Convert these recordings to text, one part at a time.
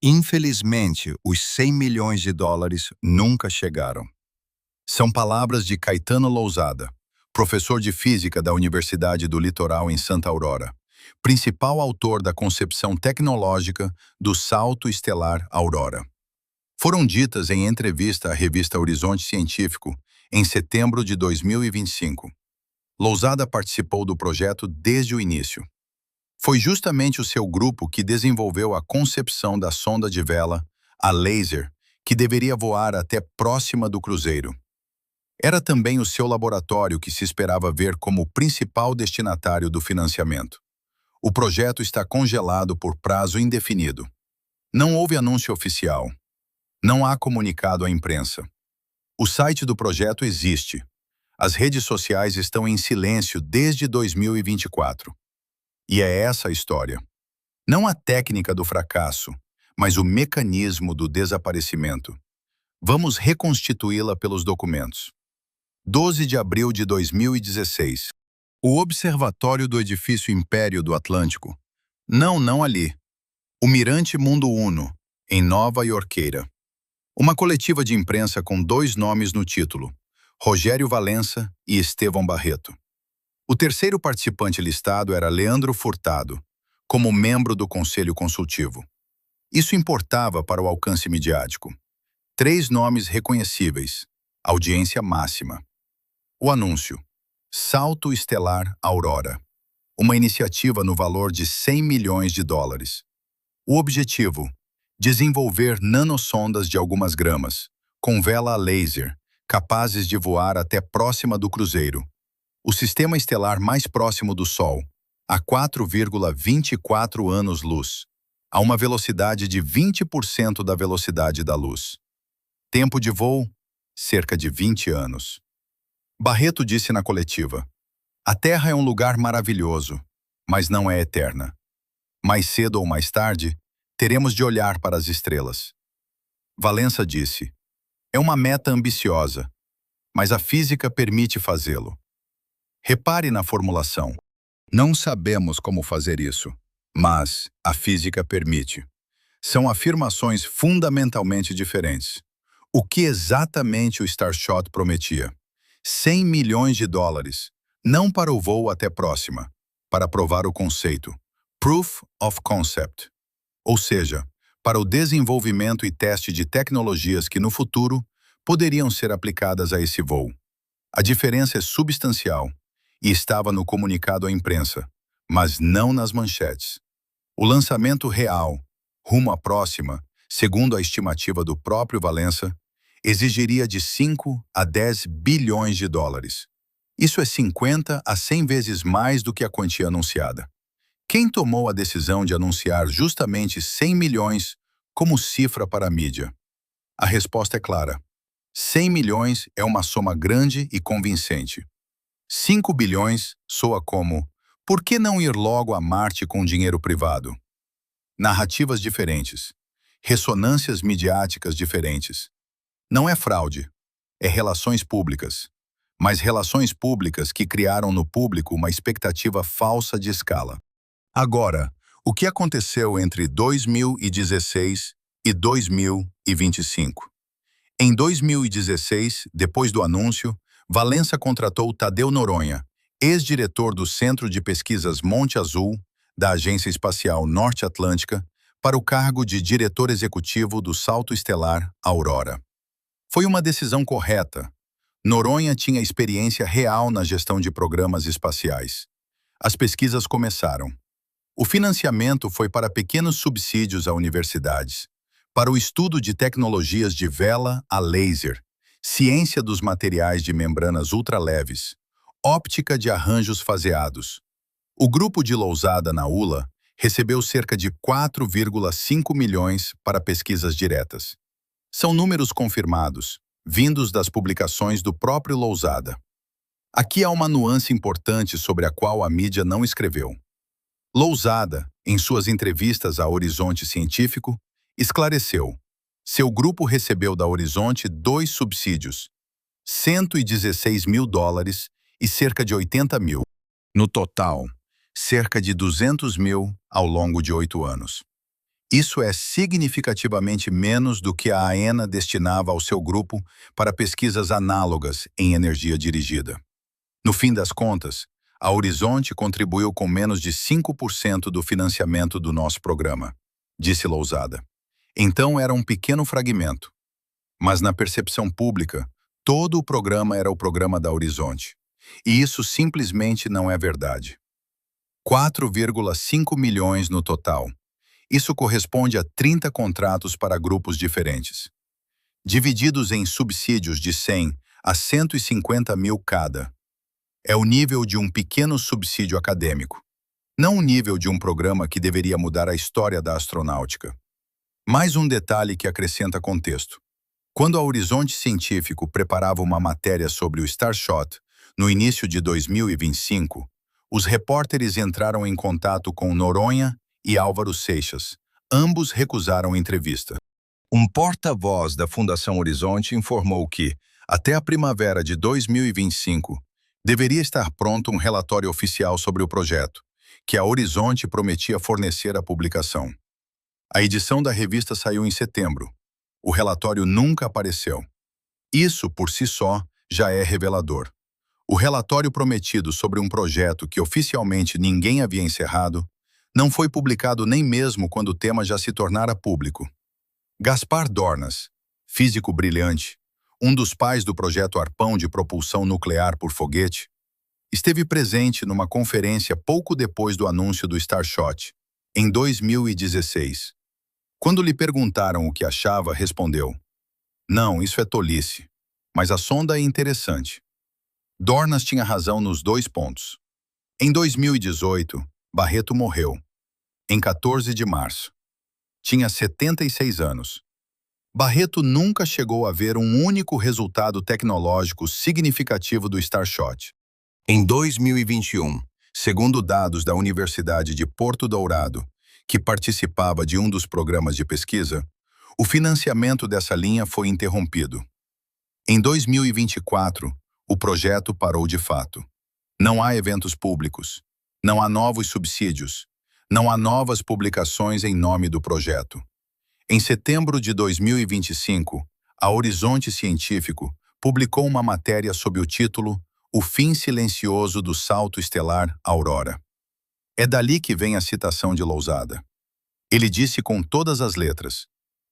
Infelizmente, os 100 milhões de dólares nunca chegaram. São palavras de Caetano Lousada, professor de física da Universidade do Litoral em Santa Aurora, principal autor da concepção tecnológica do salto estelar Aurora. Foram ditas em entrevista à revista Horizonte Científico em setembro de 2025. Lousada participou do projeto desde o início. Foi justamente o seu grupo que desenvolveu a concepção da sonda de vela, a laser, que deveria voar até próxima do cruzeiro. Era também o seu laboratório que se esperava ver como o principal destinatário do financiamento. O projeto está congelado por prazo indefinido. Não houve anúncio oficial. Não há comunicado à imprensa. O site do projeto existe. As redes sociais estão em silêncio desde 2024. E é essa a história. Não a técnica do fracasso, mas o mecanismo do desaparecimento. Vamos reconstituí-la pelos documentos. 12 de abril de 2016. O observatório do edifício Império do Atlântico. Não ali. O Mirante Mundo Uno, em Nova Yorkeira. Uma coletiva de imprensa com dois nomes no título, Rogério Valença e Estevão Barreto. O terceiro participante listado era Leandro Furtado, como membro do Conselho Consultivo. Isso importava para o alcance midiático. 3 nomes reconhecíveis, audiência máxima. O anúncio: Salto Estelar Aurora, uma iniciativa no valor de 100 milhões de dólares. O objetivo: desenvolver nanosondas de algumas gramas, com vela a laser, capazes de voar até próxima do cruzeiro, o sistema estelar mais próximo do Sol, a 4,24 anos-luz, a uma velocidade de 20% da velocidade da luz. Tempo de voo: cerca de 20 anos. Barreto disse na coletiva: a Terra é um lugar maravilhoso, mas não é eterna. Mais cedo ou mais tarde, teremos de olhar para as estrelas. Valença disse: é uma meta ambiciosa, mas a física permite fazê-lo. Repare na formulação. Não sabemos como fazer isso, mas a física permite. São afirmações fundamentalmente diferentes. O que exatamente o Starshot prometia? 100 milhões de dólares, não para o voo até próxima, para provar o conceito, Proof of Concept, ou seja, para o desenvolvimento e teste de tecnologias que no futuro poderiam ser aplicadas a esse voo. A diferença é substancial e estava no comunicado à imprensa, mas não nas manchetes. O lançamento real, rumo à próxima, segundo a estimativa do próprio Valença, exigiria de 5 a 10 bilhões de dólares. Isso é 50 a 100 vezes mais do que a quantia anunciada. Quem tomou a decisão de anunciar justamente 100 milhões como cifra para a mídia? A resposta é clara. 100 milhões é uma soma grande e convincente. 5 bilhões soa como: por que não ir logo a Marte com dinheiro privado? Narrativas diferentes. Ressonâncias midiáticas diferentes. Não é fraude, é relações públicas. Mas relações públicas que criaram no público uma expectativa falsa de escala. Agora, o que aconteceu entre 2016 e 2025? Em 2016, depois do anúncio, Valença contratou Tadeu Noronha, ex-diretor do Centro de Pesquisas Monte Azul, da Agência Espacial Norte-Atlântica, para o cargo de diretor executivo do Salto Estelar Aurora. Foi uma decisão correta. Noronha tinha experiência real na gestão de programas espaciais. As pesquisas começaram. O financiamento foi para pequenos subsídios a universidades, para o estudo de tecnologias de vela a laser, ciência dos materiais de membranas ultraleves, óptica de arranjos faseados. O grupo de Lousada na ULA recebeu cerca de 4,5 milhões para pesquisas diretas. São números confirmados, vindos das publicações do próprio Lousada. Aqui há uma nuance importante sobre a qual a mídia não escreveu. Lousada, em suas entrevistas a Horizonte Científico, esclareceu: seu grupo recebeu da Horizonte 2 subsídios, 116 mil dólares e cerca de 80 mil. No total, cerca de 200 mil ao longo de 8 anos. Isso é significativamente menos do que a AENA destinava ao seu grupo para pesquisas análogas em energia dirigida. No fim das contas, a Horizonte contribuiu com menos de 5% do financiamento do nosso programa, disse Lousada. Então era um pequeno fragmento. Mas na percepção pública, todo o programa era o programa da Horizonte. E isso simplesmente não é verdade. 4,5 milhões no total. Isso corresponde a 30 contratos para grupos diferentes, divididos em subsídios de 100 a 150 mil cada. É o nível de um pequeno subsídio acadêmico, não o nível de um programa que deveria mudar a história da astronáutica. Mais um detalhe que acrescenta contexto. Quando a Horizonte Científico preparava uma matéria sobre o Starshot, no início de 2025, os repórteres entraram em contato com Noronha e Álvaro Seixas. Ambos recusaram entrevista. Um porta-voz da Fundação Horizonte informou que, até a primavera de 2025, deveria estar pronto um relatório oficial sobre o projeto, que a Horizonte prometia fornecer à publicação. A edição da revista saiu em setembro. O relatório nunca apareceu. Isso, por si só, já é revelador. O relatório prometido sobre um projeto que oficialmente ninguém havia encerrado não foi publicado nem mesmo quando o tema já se tornara público. Gaspar Dornas, físico brilhante, um dos pais do projeto Arpão de propulsão nuclear por foguete, esteve presente numa conferência pouco depois do anúncio do Starshot, em 2016. Quando lhe perguntaram o que achava, respondeu: "Não, isso é tolice, mas a sonda é interessante." Dornas tinha razão nos 2 pontos. Em 2018, Barreto morreu, em 14 de março. Tinha 76 anos. Barreto nunca chegou a ver um único resultado tecnológico significativo do Starshot. Em 2021, segundo dados da Universidade de Porto Dourado, que participava de um dos programas de pesquisa, o financiamento dessa linha foi interrompido. Em 2024, o projeto parou de fato. Não há eventos públicos, não há novos subsídios, não há novas publicações em nome do projeto. Em setembro de 2025, a Horizonte Científico publicou uma matéria sob o título O Fim Silencioso do Salto Estelar Aurora. É dali que vem a citação de Lousada. Ele disse com todas as letras: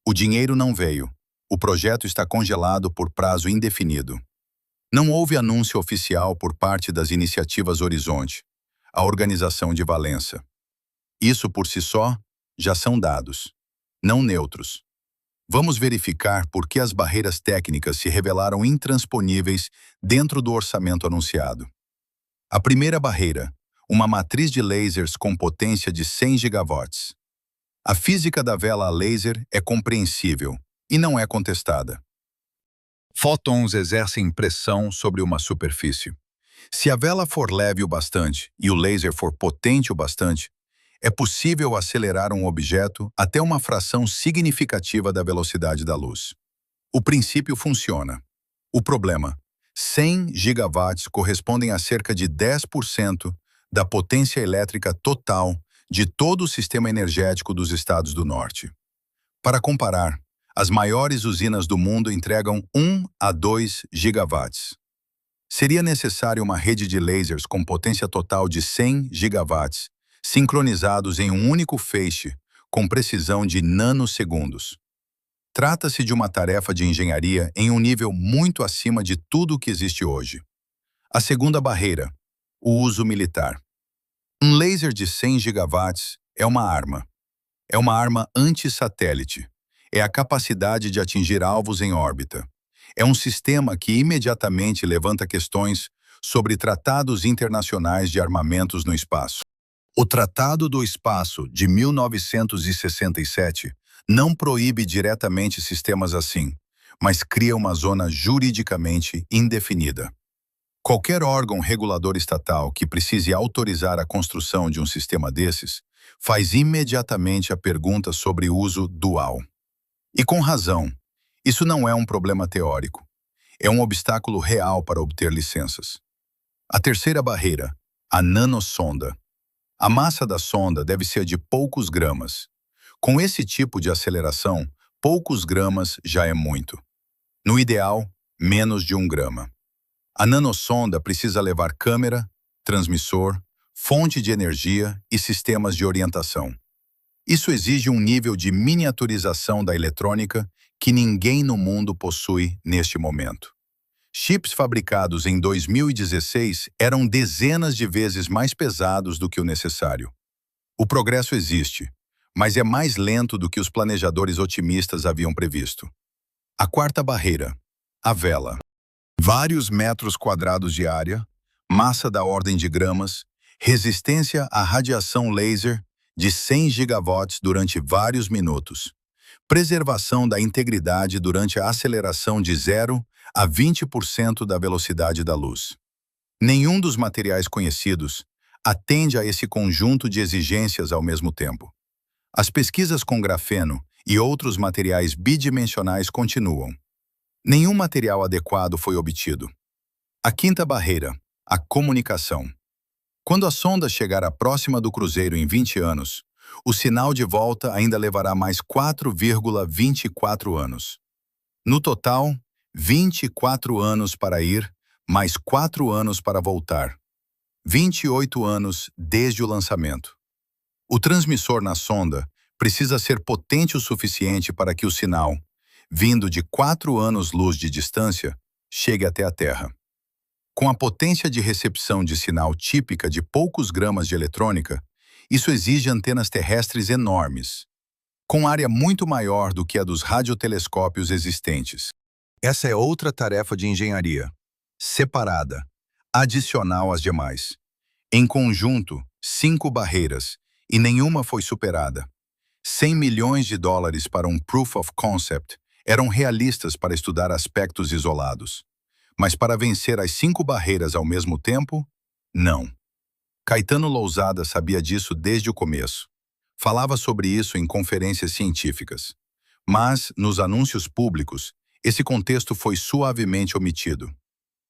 "O dinheiro não veio. O projeto está congelado por prazo indefinido." Não houve anúncio oficial por parte das iniciativas Horizonte, a organização de Valença. Isso por si só já são dados, não neutros. Vamos verificar por que as barreiras técnicas se revelaram intransponíveis dentro do orçamento anunciado. A primeira barreira, uma matriz de lasers com potência de 100 gigawatts. A física da vela a laser é compreensível e não é contestada. Fótons exercem pressão sobre uma superfície. Se a vela for leve o bastante e o laser for potente o bastante, é possível acelerar um objeto até uma fração significativa da velocidade da luz. O princípio funciona. O problema: 100 gigawatts correspondem a cerca de 10% da potência elétrica total de todo o sistema energético dos Estados do Norte. Para comparar, as maiores usinas do mundo entregam 1 a 2 gigawatts. Seria necessária uma rede de lasers com potência total de 100 gigawatts, sincronizados em um único feixe, com precisão de nanosegundos. Trata-se de uma tarefa de engenharia em um nível muito acima de tudo o que existe hoje. A segunda barreira, o uso militar. Um laser de 100 gigawatts é uma arma. É uma arma anti-satélite. É a capacidade de atingir alvos em órbita. É um sistema que imediatamente levanta questões sobre tratados internacionais de armamentos no espaço. O Tratado do Espaço, de 1967, não proíbe diretamente sistemas assim, mas cria uma zona juridicamente indefinida. Qualquer órgão regulador estatal que precise autorizar a construção de um sistema desses faz imediatamente a pergunta sobre uso dual. E com razão, isso não é um problema teórico. É um obstáculo real para obter licenças. A terceira barreira, a nanosonda. A massa da sonda deve ser de poucos gramas. Com esse tipo de aceleração, poucos gramas já é muito. No ideal, menos de 1 grama. A nanosonda precisa levar câmera, transmissor, fonte de energia e sistemas de orientação. Isso exige um nível de miniaturização da eletrônica que ninguém no mundo possui neste momento. Chips fabricados em 2016 eram dezenas de vezes mais pesados do que o necessário. O progresso existe, mas é mais lento do que os planejadores otimistas haviam previsto. A quarta barreira, a vela. Vários metros quadrados de área, massa da ordem de gramas, resistência à radiação laser de 100 gigawatts durante vários minutos, preservação da integridade durante a aceleração de 0 a 20% da velocidade da luz. Nenhum dos materiais conhecidos atende a esse conjunto de exigências ao mesmo tempo. As pesquisas com grafeno e outros materiais bidimensionais continuam. Nenhum material adequado foi obtido. A quinta barreira, a comunicação. Quando a sonda chegar à próxima do cruzeiro em 20 anos, o sinal de volta ainda levará mais 4,24 anos. No total, 24 anos para ir, mais 4 anos para voltar. 28 anos desde o lançamento. O transmissor na sonda precisa ser potente o suficiente para que o sinal, vindo de 4 anos-luz de distância, chegue até a Terra. Com a potência de recepção de sinal típica de poucos gramas de eletrônica, isso exige antenas terrestres enormes, com área muito maior do que a dos radiotelescópios existentes. Essa é outra tarefa de engenharia, separada, adicional às demais. Em conjunto, 5 barreiras, e nenhuma foi superada. 100 milhões de dólares para um proof of concept eram realistas para estudar aspectos isolados. Mas para vencer as 5 barreiras ao mesmo tempo, não. Caetano Lousada sabia disso desde o começo. Falava sobre isso em conferências científicas. Mas, nos anúncios públicos, esse contexto foi suavemente omitido.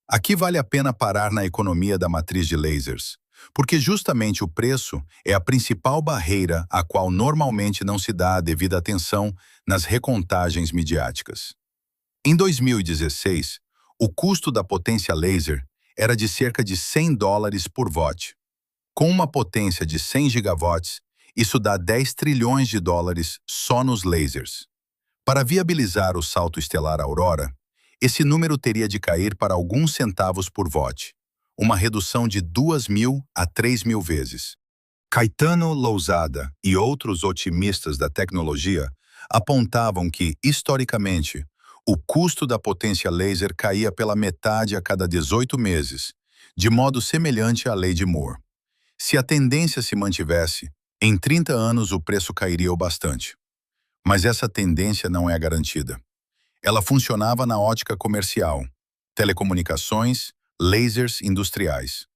Aqui vale a pena parar na economia da matriz de lasers, porque justamente o preço é a principal barreira a qual normalmente não se dá a devida atenção nas recontagens midiáticas. Em 2016, o custo da potência laser era de cerca de 100 dólares por watt. Com uma potência de 100 gigawatts, isso dá 10 trilhões de dólares só nos lasers. Para viabilizar o salto estelar Aurora, esse número teria de cair para alguns centavos por watt, uma redução de 2.000 a 3.000 vezes. Caetano Lousada e outros otimistas da tecnologia apontavam que, historicamente, o custo da potência laser caía pela metade a cada 18 meses, de modo semelhante à lei de Moore. Se a tendência se mantivesse, em 30 anos o preço cairia o bastante. Mas essa tendência não é garantida. Ela funcionava na ótica comercial, telecomunicações, lasers industriais.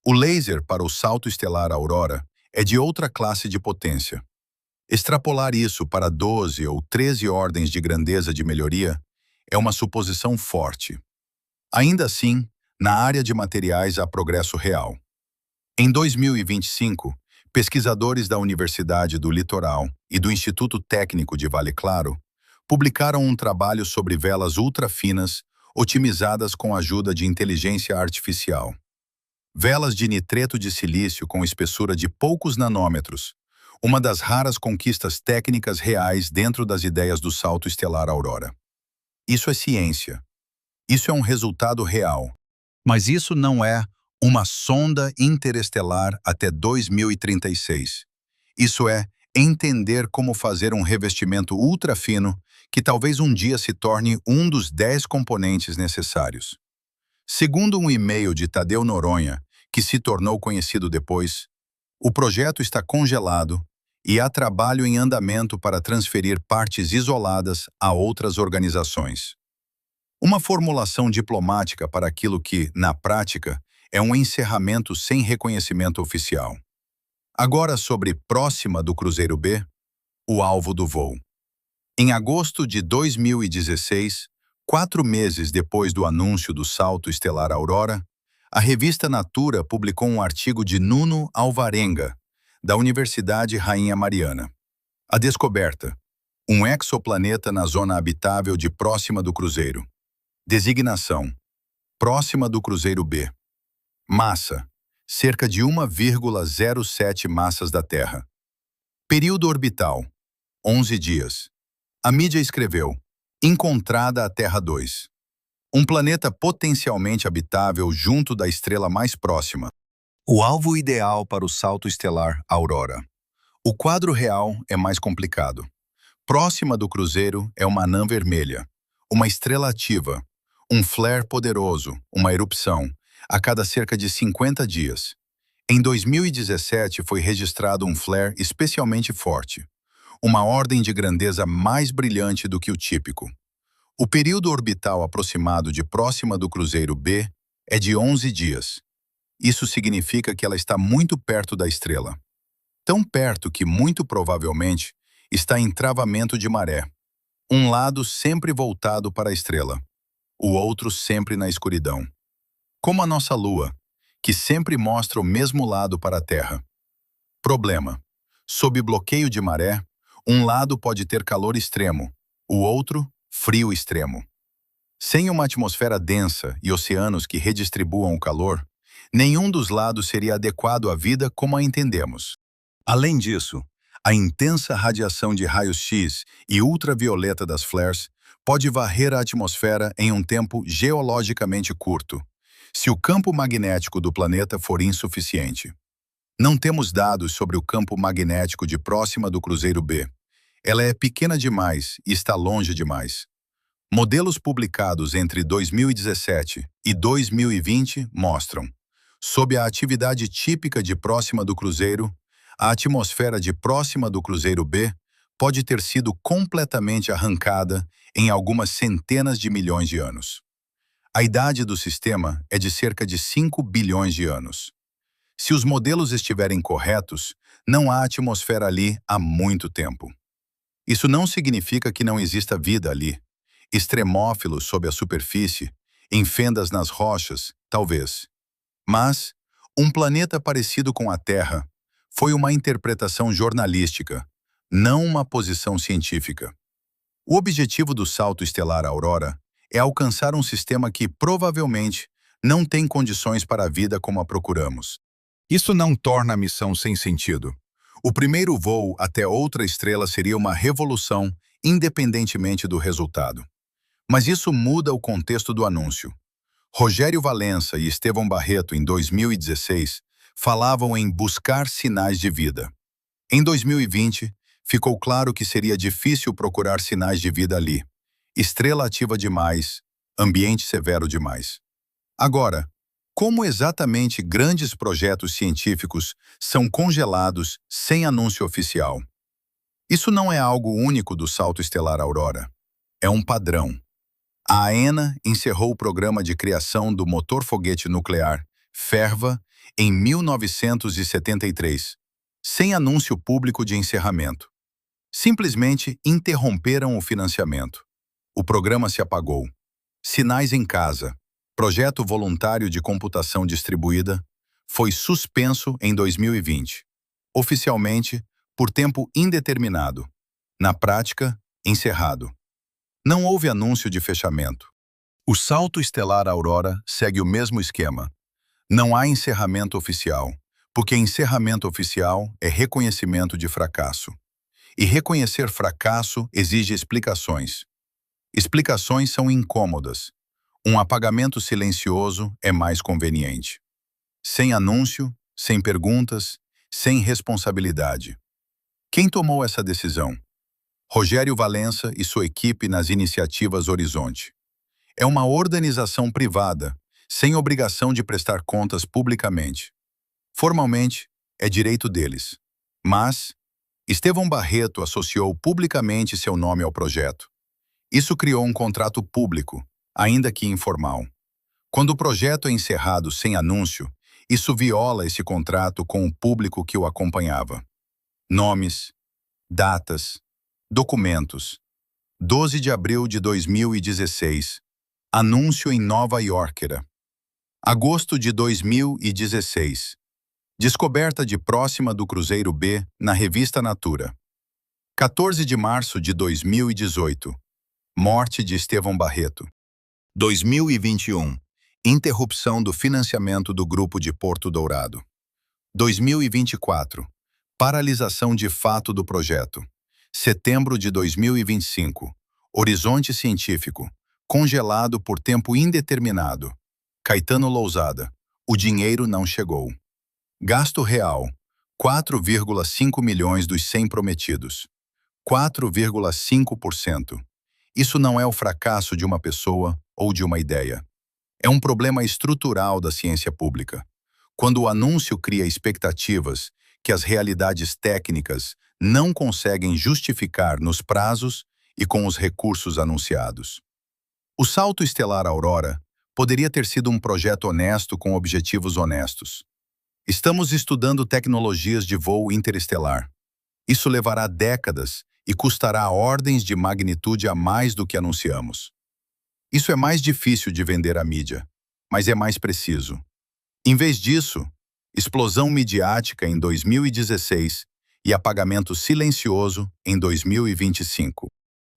O laser para o salto estelar Aurora é de outra classe de potência. Extrapolar isso para 12 ou 13 ordens de grandeza de melhoria é uma suposição forte. Ainda assim, na área de materiais há progresso real. Em 2025, pesquisadores da Universidade do Litoral e do Instituto Técnico de Vale Claro publicaram um trabalho sobre velas ultrafinas otimizadas com a ajuda de inteligência artificial. Velas de nitreto de silício com espessura de poucos nanômetros, uma das raras conquistas técnicas reais dentro das ideias do salto estelar Aurora. Isso é ciência. Isso é um resultado real. Mas isso não é uma sonda interestelar até 2036. Isso é entender como fazer um revestimento ultrafino que talvez um dia se torne um dos 10 componentes necessários. Segundo um e-mail de Tadeu Noronha, que se tornou conhecido depois, o projeto está congelado e há trabalho em andamento para transferir partes isoladas a outras organizações. Uma formulação diplomática para aquilo que, na prática, é um encerramento sem reconhecimento oficial. Agora sobre próxima do Cruzeiro B, o alvo do voo. Em agosto de 2016, 4 meses depois do anúncio do salto estelar Aurora, a revista Natura publicou um artigo de Nuno Alvarenga, da Universidade Rainha Mariana. A descoberta: um exoplaneta na zona habitável de Próxima do Cruzeiro. Designação: Próxima do Cruzeiro B. Massa: cerca de 1,07 massas da Terra. Período orbital: 11 dias. A mídia escreveu: encontrada a Terra 2. Um planeta potencialmente habitável junto da estrela mais próxima. O alvo ideal para o salto estelar Aurora. O quadro real é mais complicado. Próxima do Cruzeiro é uma anã vermelha, uma estrela ativa, um flare poderoso, uma erupção, a cada cerca de 50 dias. Em 2017 foi registrado um flare especialmente forte, uma ordem de grandeza mais brilhante do que o típico. O período orbital aproximado de Próxima do Cruzeiro B é de 11 dias. Isso significa que ela está muito perto da estrela. Tão perto que, muito provavelmente, está em travamento de maré. Um lado sempre voltado para a estrela, o outro sempre na escuridão. Como a nossa Lua, que sempre mostra o mesmo lado para a Terra. Problema: sob bloqueio de maré, um lado pode ter calor extremo, o outro, frio extremo. Sem uma atmosfera densa e oceanos que redistribuam o calor, nenhum dos lados seria adequado à vida como a entendemos. Além disso, a intensa radiação de raios-x e ultravioleta das flares pode varrer a atmosfera em um tempo geologicamente curto, se o campo magnético do planeta for insuficiente. Não temos dados sobre o campo magnético de Próxima do Cruzeiro B. Ela é pequena demais e está longe demais. Modelos publicados entre 2017 e 2020 mostram, sob a atividade típica de Próxima do Cruzeiro, a atmosfera de Próxima do Cruzeiro B pode ter sido completamente arrancada em algumas centenas de milhões de anos. A idade do sistema é de cerca de 5 bilhões de anos. Se os modelos estiverem corretos, não há atmosfera ali há muito tempo. Isso não significa que não exista vida ali. Extremófilos sob a superfície, em fendas nas rochas, talvez. Mas um planeta parecido com a Terra foi uma interpretação jornalística, não uma posição científica. O objetivo do salto estelar Aurora é alcançar um sistema que, provavelmente, não tem condições para a vida como a procuramos. Isso não torna a missão sem sentido. O primeiro voo até outra estrela seria uma revolução, independentemente do resultado. Mas isso muda o contexto do anúncio. Rogério Valença e Estevão Barreto, em 2016, falavam em buscar sinais de vida. Em 2020, ficou claro que seria difícil procurar sinais de vida ali. Estrela ativa demais, ambiente severo demais. Agora, como exatamente grandes projetos científicos são congelados sem anúncio oficial? Isso não é algo único do salto estelar Aurora. É um padrão. A AENA encerrou o programa de criação do motor-foguete nuclear, FERVA, em 1973, sem anúncio público de encerramento. Simplesmente interromperam o financiamento. O programa se apagou. Sinais em Casa, projeto voluntário de computação distribuída, foi suspenso em 2020. Oficialmente, por tempo indeterminado. Na prática, encerrado. Não houve anúncio de fechamento. O salto estelar Aurora segue o mesmo esquema. Não há encerramento oficial, porque encerramento oficial é reconhecimento de fracasso. E reconhecer fracasso exige explicações. Explicações são incômodas. Um apagamento silencioso é mais conveniente. Sem anúncio, sem perguntas, sem responsabilidade. Quem tomou essa decisão? Rogério Valença e sua equipe nas iniciativas Horizonte. É uma organização privada, sem obrigação de prestar contas publicamente. Formalmente, é direito deles. Mas Estevão Barreto associou publicamente seu nome ao projeto. Isso criou um contrato público, ainda que informal. Quando o projeto é encerrado sem anúncio, isso viola esse contrato com o público que o acompanhava. Nomes, datas, documentos. 12 de abril de 2016. Anúncio em Nova Yorker. Agosto de 2016. Descoberta de Próxima do Cruzeiro B na revista Natura. 14 de março de 2018. Morte de Estevão Barreto. 2021. Interrupção do financiamento do Grupo de Porto Dourado. 2024. Paralisação de fato do projeto. Setembro de 2025. Horizonte científico. Congelado por tempo indeterminado. Caetano Lousada. O dinheiro não chegou. Gasto real. 4,5 milhões dos 100 prometidos. 4,5%. Isso não é o fracasso de uma pessoa ou de uma ideia. É um problema estrutural da ciência pública. Quando o anúncio cria expectativas que as realidades técnicas não conseguem justificar nos prazos e com os recursos anunciados. O salto estelar Aurora poderia ter sido um projeto honesto com objetivos honestos. Estamos estudando tecnologias de voo interestelar. Isso levará décadas e custará ordens de magnitude a mais do que anunciamos. Isso é mais difícil de vender à mídia, mas é mais preciso. Em vez disso, explosão midiática em 2016 e apagamento silencioso em 2025.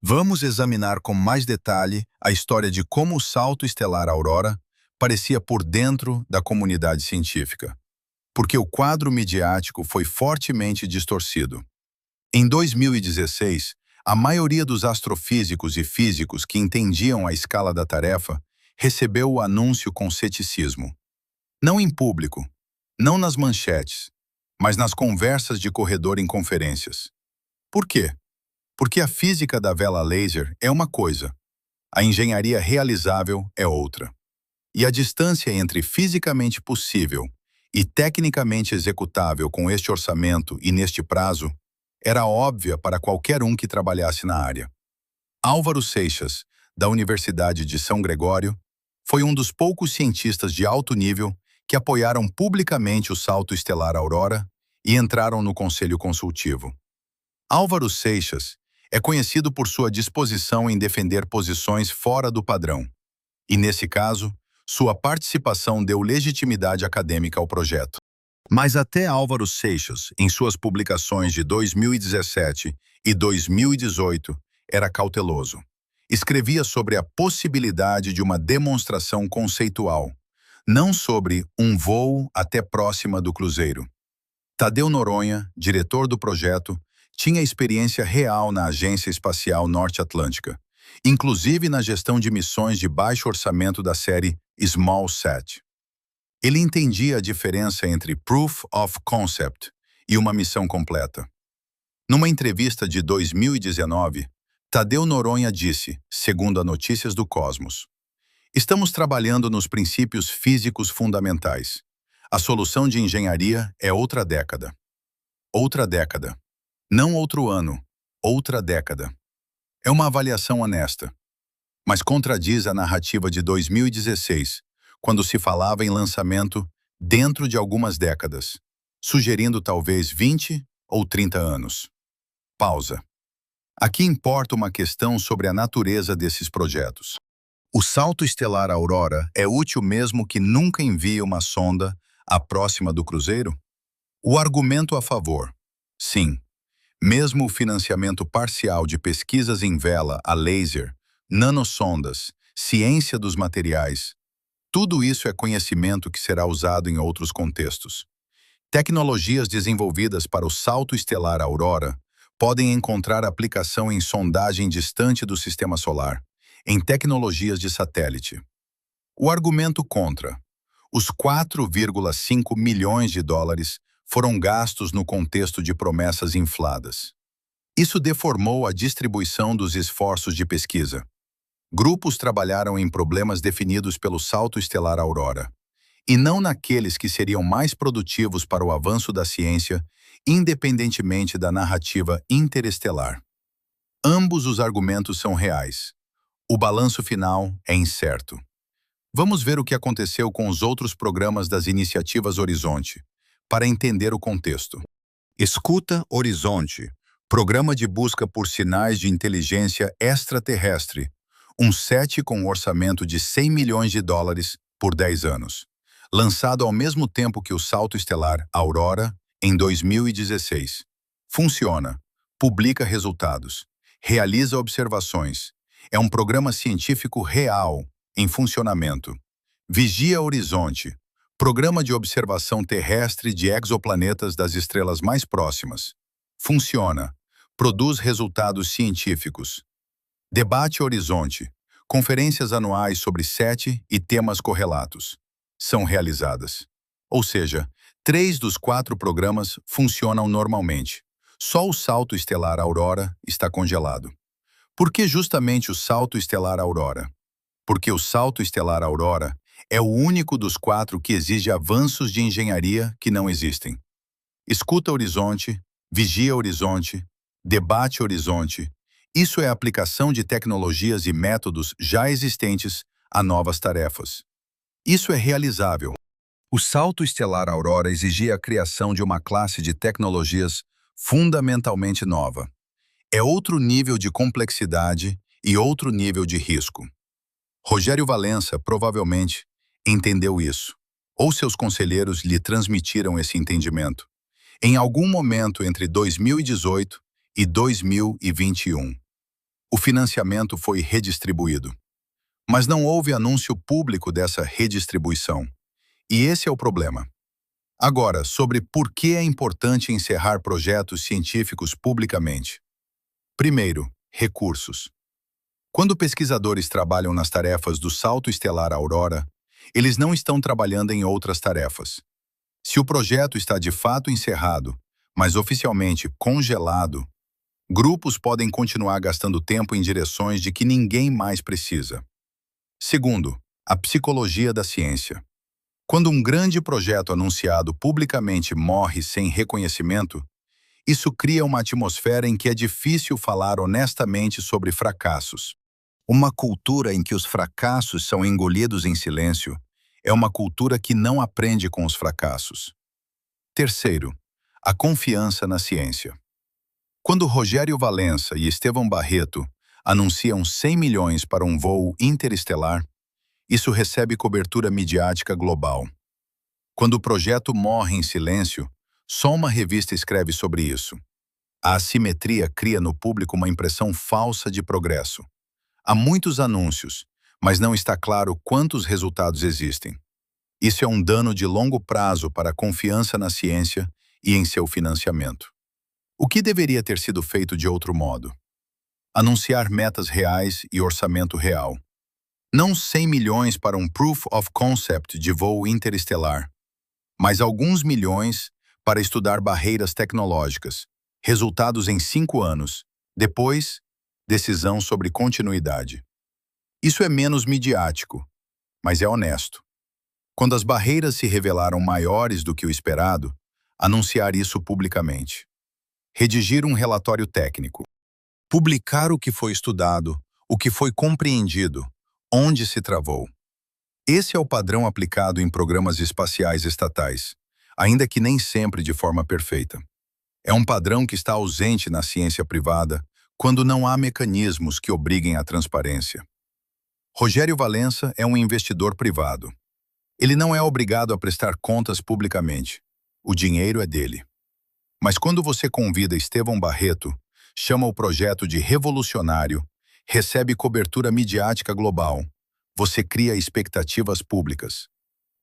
Vamos examinar com mais detalhe a história de como o salto estelar Aurora parecia por dentro da comunidade científica, porque o quadro midiático foi fortemente distorcido. Em 2016, a maioria dos astrofísicos e físicos que entendiam a escala da tarefa recebeu o anúncio com ceticismo. Não em público, não nas manchetes, mas nas conversas de corredor em conferências. Por quê? Porque a física da vela laser é uma coisa, a engenharia realizável é outra. E a distância entre fisicamente possível e tecnicamente executável com este orçamento e neste prazo era óbvia para qualquer um que trabalhasse na área. Álvaro Seixas, da Universidade de São Gregório, foi um dos poucos cientistas de alto nível que apoiaram publicamente o salto estelar Aurora e entraram no Conselho Consultivo. Álvaro Seixas é conhecido por sua disposição em defender posições fora do padrão, e, nesse caso, sua participação deu legitimidade acadêmica ao projeto. Mas até Álvaro Seixas, em suas publicações de 2017 e 2018, era cauteloso. Escrevia sobre a possibilidade de uma demonstração conceitual, não sobre um voo até próxima do cruzeiro. Tadeu Noronha, diretor do projeto, tinha experiência real na Agência Espacial Norte-Atlântica, inclusive na gestão de missões de baixo orçamento da série Small Sat. Ele entendia a diferença entre Proof of Concept e uma missão completa. Numa entrevista de 2019, Tadeu Noronha disse, segundo a Notícias do Cosmos: "Estamos trabalhando nos princípios físicos fundamentais. A solução de engenharia é outra década. Outra década. Não outro ano. Outra década." É uma avaliação honesta, mas contradiz a narrativa de 2016, quando se falava em lançamento dentro de algumas décadas, sugerindo talvez 20 ou 30 anos. Pausa. Aqui importa uma questão sobre a natureza desses projetos. O salto estelar Aurora é útil mesmo que nunca envie uma sonda à próxima do cruzeiro? O argumento a favor: sim. Mesmo o financiamento parcial de pesquisas em vela a laser, nanosondas, ciência dos materiais, tudo isso é conhecimento que será usado em outros contextos. Tecnologias desenvolvidas para o salto estelar Aurora podem encontrar aplicação em sondagem distante do sistema solar, em tecnologias de satélite. O argumento contra: os 4,5 milhões de dólares foram gastos no contexto de promessas infladas. Isso deformou a distribuição dos esforços de pesquisa. Grupos trabalharam em problemas definidos pelo salto estelar Aurora, e não naqueles que seriam mais produtivos para o avanço da ciência, independentemente da narrativa interestelar. Ambos os argumentos são reais. O balanço final é incerto. Vamos ver o que aconteceu com os outros programas das iniciativas Horizonte, para entender o contexto. Escuta Horizonte, programa de busca por sinais de inteligência extraterrestre, um SET com um orçamento de 100 milhões de dólares por 10 anos, lançado ao mesmo tempo que o salto estelar Aurora, em 2016. Funciona, publica resultados, realiza observações. É um programa científico real, em funcionamento. Vigia Horizonte, programa de observação terrestre de exoplanetas das estrelas mais próximas. Funciona. Produz resultados científicos. Debate Horizonte, conferências anuais sobre SETI e temas correlatos. São realizadas. Ou seja, 3 dos 4 programas funcionam normalmente. Só o Salto Estelar Aurora está congelado. Por que justamente o Salto Estelar Aurora? Porque o Salto Estelar Aurora é o único dos 4 que exige avanços de engenharia que não existem. Escuta Horizonte, Vigia Horizonte, Debate Horizonte. Isso é a aplicação de tecnologias e métodos já existentes a novas tarefas. Isso é realizável. O Salto Estelar Aurora exigia a criação de uma classe de tecnologias fundamentalmente nova. É outro nível de complexidade e outro nível de risco. Rogério Valença, provavelmente, entendeu isso, ou seus conselheiros lhe transmitiram esse entendimento, em algum momento entre 2018 e 2021. O financiamento foi redistribuído. Mas não houve anúncio público dessa redistribuição. E esse é o problema. Agora, sobre por que é importante encerrar projetos científicos publicamente. Primeiro, recursos. Quando pesquisadores trabalham nas tarefas do Salto Estelar Aurora, eles não estão trabalhando em outras tarefas. Se o projeto está de fato encerrado, mas oficialmente congelado, grupos podem continuar gastando tempo em direções de que ninguém mais precisa. Segundo, a psicologia da ciência. Quando um grande projeto anunciado publicamente morre sem reconhecimento, isso cria uma atmosfera em que é difícil falar honestamente sobre fracassos. Uma cultura em que os fracassos são engolidos em silêncio é uma cultura que não aprende com os fracassos. Terceiro, a confiança na ciência. Quando Rogério Valença e Estevão Barreto anunciam 100 milhões para um voo interestelar, isso recebe cobertura midiática global. Quando o projeto morre em silêncio, só uma revista escreve sobre isso. A assimetria cria no público uma impressão falsa de progresso. Há muitos anúncios, mas não está claro quantos resultados existem. Isso é um dano de longo prazo para a confiança na ciência e em seu financiamento. O que deveria ter sido feito de outro modo? Anunciar metas reais e orçamento real. Não 100 milhões para um Proof of Concept de voo interestelar, mas alguns milhões para estudar barreiras tecnológicas, resultados em 5 anos, depois, decisão sobre continuidade. Isso é menos midiático, mas é honesto. Quando as barreiras se revelaram maiores do que o esperado, anunciar isso publicamente. Redigir um relatório técnico. Publicar o que foi estudado, o que foi compreendido, onde se travou. Esse é o padrão aplicado em programas espaciais estatais, ainda que nem sempre de forma perfeita. É um padrão que está ausente na ciência privada quando não há mecanismos que obriguem à transparência. Rogério Valença é um investidor privado. Ele não é obrigado a prestar contas publicamente. O dinheiro é dele. Mas quando você convida Estevão Barreto, chama o projeto de revolucionário, recebe cobertura midiática global, você cria expectativas públicas.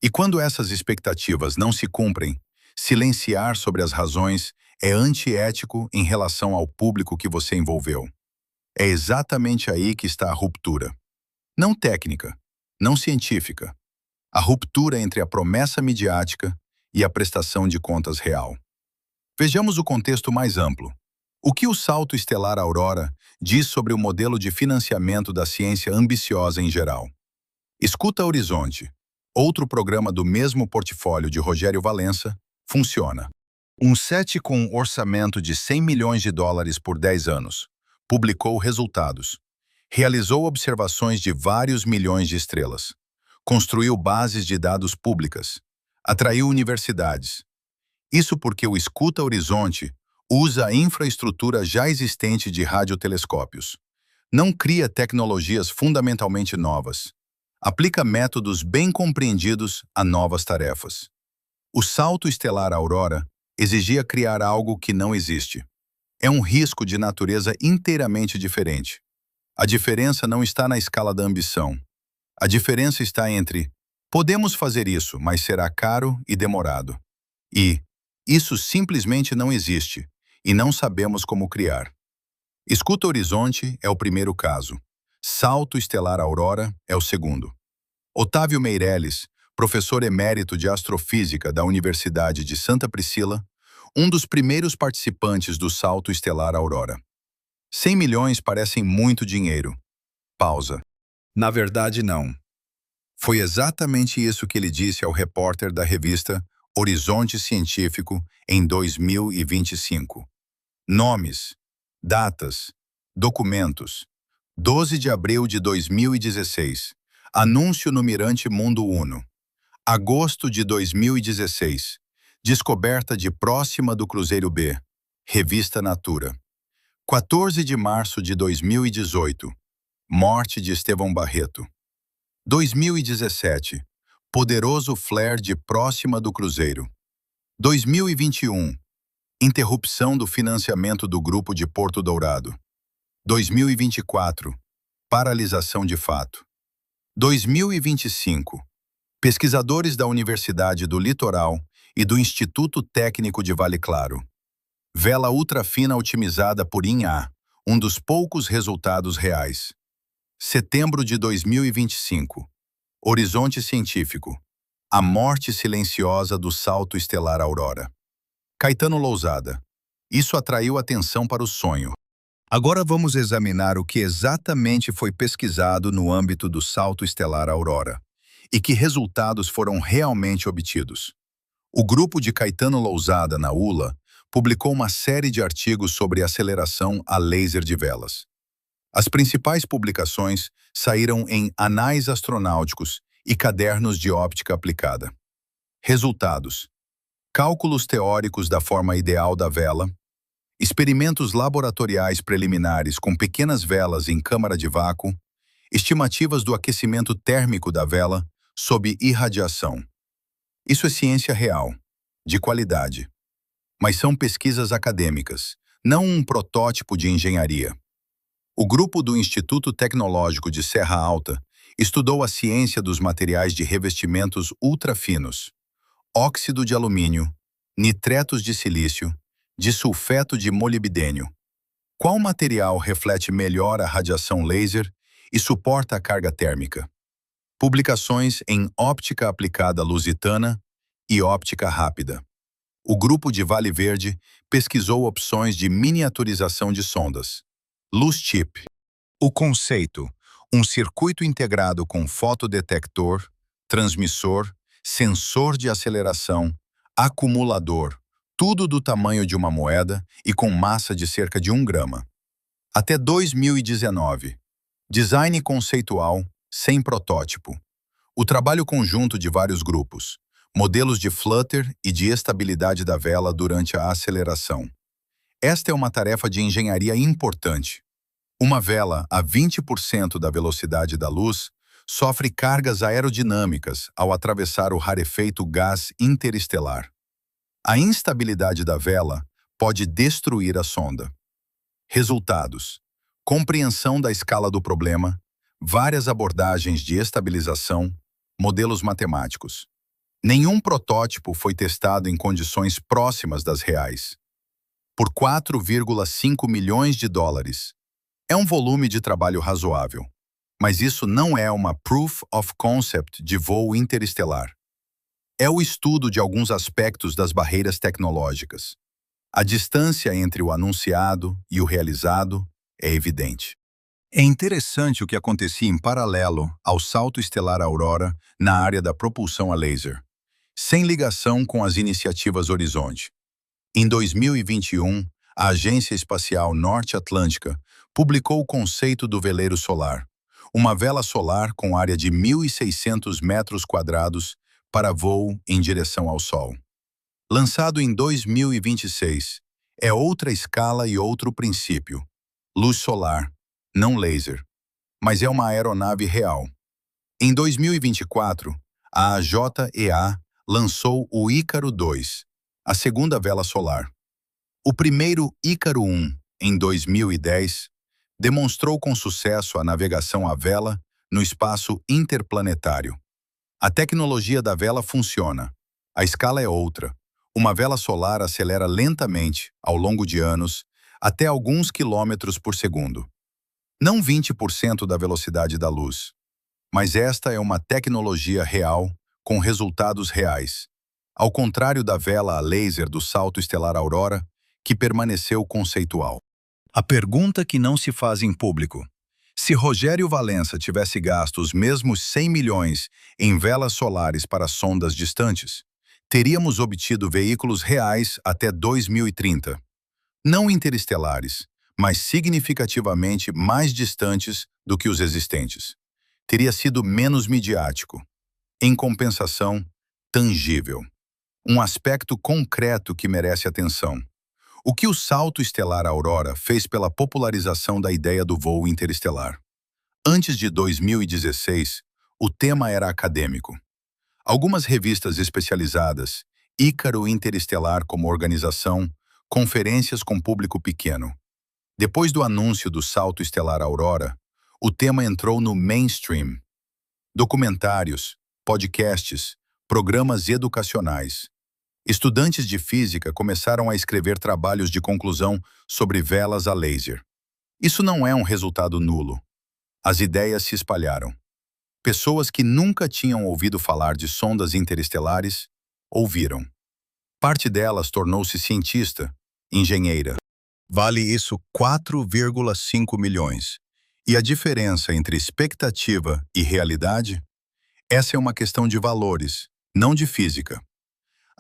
E quando essas expectativas não se cumprem, silenciar sobre as razões é antiético em relação ao público que você envolveu. É exatamente aí que está a ruptura. Não técnica, não científica. A ruptura entre a promessa midiática e a prestação de contas real. Vejamos o contexto mais amplo. O que o Salto Estelar Aurora diz sobre o modelo de financiamento da ciência ambiciosa em geral? Escuta Horizonte, outro programa do mesmo portfólio de Rogério Valença, funciona. Um SETI com orçamento de 100 milhões de dólares por 10 anos. Publicou resultados. Realizou observações de vários milhões de estrelas. Construiu bases de dados públicas. Atraiu universidades. Isso porque o Escuta Horizonte usa a infraestrutura já existente de radiotelescópios. Não cria tecnologias fundamentalmente novas. Aplica métodos bem compreendidos a novas tarefas. O Salto Estelar Aurora exigia criar algo que não existe. É um risco de natureza inteiramente diferente. A diferença não está na escala da ambição. A diferença está entre podemos fazer isso, mas será caro e demorado. E isso simplesmente não existe, e não sabemos como criar. Escuta Horizonte é o primeiro caso. Salto Estelar Aurora é o segundo. Otávio Meirelles, professor emérito de astrofísica da Universidade de Santa Priscila, um dos primeiros participantes do Salto Estelar Aurora. 100 milhões parecem muito dinheiro. Pausa. Na verdade, não. Foi exatamente isso que ele disse ao repórter da revista Horizonte Científico em 2025. Nomes, datas, documentos. 12 de abril de 2016. Anúncio no Mirante Mundo Uno. Agosto de 2016. Descoberta de próxima do Cruzeiro B. Revista Natura. 14 de março de 2018. Morte de Estevão Barreto. 2017. Poderoso flare de próxima do Cruzeiro. 2021. Interrupção do financiamento do Grupo de Porto Dourado. 2024. Paralisação de fato. 2025. Pesquisadores da Universidade do Litoral e do Instituto Técnico de Vale Claro. Vela ultrafina otimizada por INA, um dos poucos resultados reais. Setembro de 2025. Horizonte Científico. A morte silenciosa do salto estelar Aurora. Caetano Lousada. Isso atraiu atenção para o sonho. Agora vamos examinar o que exatamente foi pesquisado no âmbito do salto estelar Aurora e que resultados foram realmente obtidos. O grupo de Caetano Lousada na ULA publicou uma série de artigos sobre aceleração a laser de velas. As principais publicações saíram em Anais Astronáuticos e Cadernos de Óptica Aplicada. Resultados: cálculos teóricos da forma ideal da vela, experimentos laboratoriais preliminares com pequenas velas em câmara de vácuo, estimativas do aquecimento térmico da vela sob irradiação. Isso é ciência real, de qualidade. Mas são pesquisas acadêmicas, não um protótipo de engenharia. O grupo do Instituto Tecnológico de Serra Alta estudou a ciência dos materiais de revestimentos ultrafinos, óxido de alumínio, nitretos de silício, disulfeto de molibdênio. Qual material reflete melhor a radiação laser e suporta a carga térmica? Publicações em Óptica Aplicada Lusitana e Óptica Rápida. O grupo de Vale Verde pesquisou opções de miniaturização de sondas. Luz Chip. O conceito: um circuito integrado com fotodetector, transmissor, sensor de aceleração, acumulador, tudo do tamanho de uma moeda e com massa de cerca de 1 grama. Até 2019. Design conceitual, sem protótipo. O trabalho conjunto de vários grupos. Modelos de flutter e de estabilidade da vela durante a aceleração. Esta é uma tarefa de engenharia importante. Uma vela a 20% da velocidade da luz sofre cargas aerodinâmicas ao atravessar o rarefeito gás interestelar. A instabilidade da vela pode destruir a sonda. Resultados: compreensão da escala do problema, várias abordagens de estabilização, modelos matemáticos. Nenhum protótipo foi testado em condições próximas das reais. Por 4,5 milhões de dólares. É um volume de trabalho razoável, mas isso não é uma proof of concept de voo interestelar. É o estudo de alguns aspectos das barreiras tecnológicas. A distância entre o anunciado e o realizado é evidente. É interessante o que acontecia em paralelo ao salto estelar Aurora na área da propulsão a laser, sem ligação com as iniciativas Horizonte. Em 2021, a Agência Espacial Norte-Atlântica publicou o conceito do veleiro solar, uma vela solar com área de 1.600 metros quadrados para voo em direção ao Sol. Lançado em 2026, é outra escala e outro princípio. Luz solar, não laser, mas é uma aeronave real. Em 2024, a AJEA lançou o Ícaro 2, a segunda vela solar. O primeiro Ícaro 1, em 2010, demonstrou com sucesso a navegação à vela no espaço interplanetário. A tecnologia da vela funciona. A escala é outra. Uma vela solar acelera lentamente, ao longo de anos, até alguns quilômetros por segundo. Não 20% da velocidade da luz. Mas esta é uma tecnologia real, com resultados reais. Ao contrário da vela a laser do salto estelar Aurora, que permaneceu conceitual. A pergunta que não se faz em público. Se Rogério Valença tivesse gasto os mesmos 100 milhões em velas solares para sondas distantes, teríamos obtido veículos reais até 2030. Não interestelares, mas significativamente mais distantes do que os existentes. Teria sido menos midiático. Em compensação, tangível. Um aspecto concreto que merece atenção. O que o salto estelar Aurora fez pela popularização da ideia do voo interestelar? Antes de 2016, o tema era acadêmico. Algumas revistas especializadas, Ícaro Interestelar como organização, conferências com público pequeno. Depois do anúncio do salto estelar Aurora, o tema entrou no mainstream. Documentários, podcasts, programas educacionais. Estudantes de física começaram a escrever trabalhos de conclusão sobre velas a laser. Isso não é um resultado nulo. As ideias se espalharam. Pessoas que nunca tinham ouvido falar de sondas interestelares, ouviram. Parte delas tornou-se cientista, engenheira. Vale isso 4,5 milhões. E a diferença entre expectativa e realidade? Essa é uma questão de valores, não de física.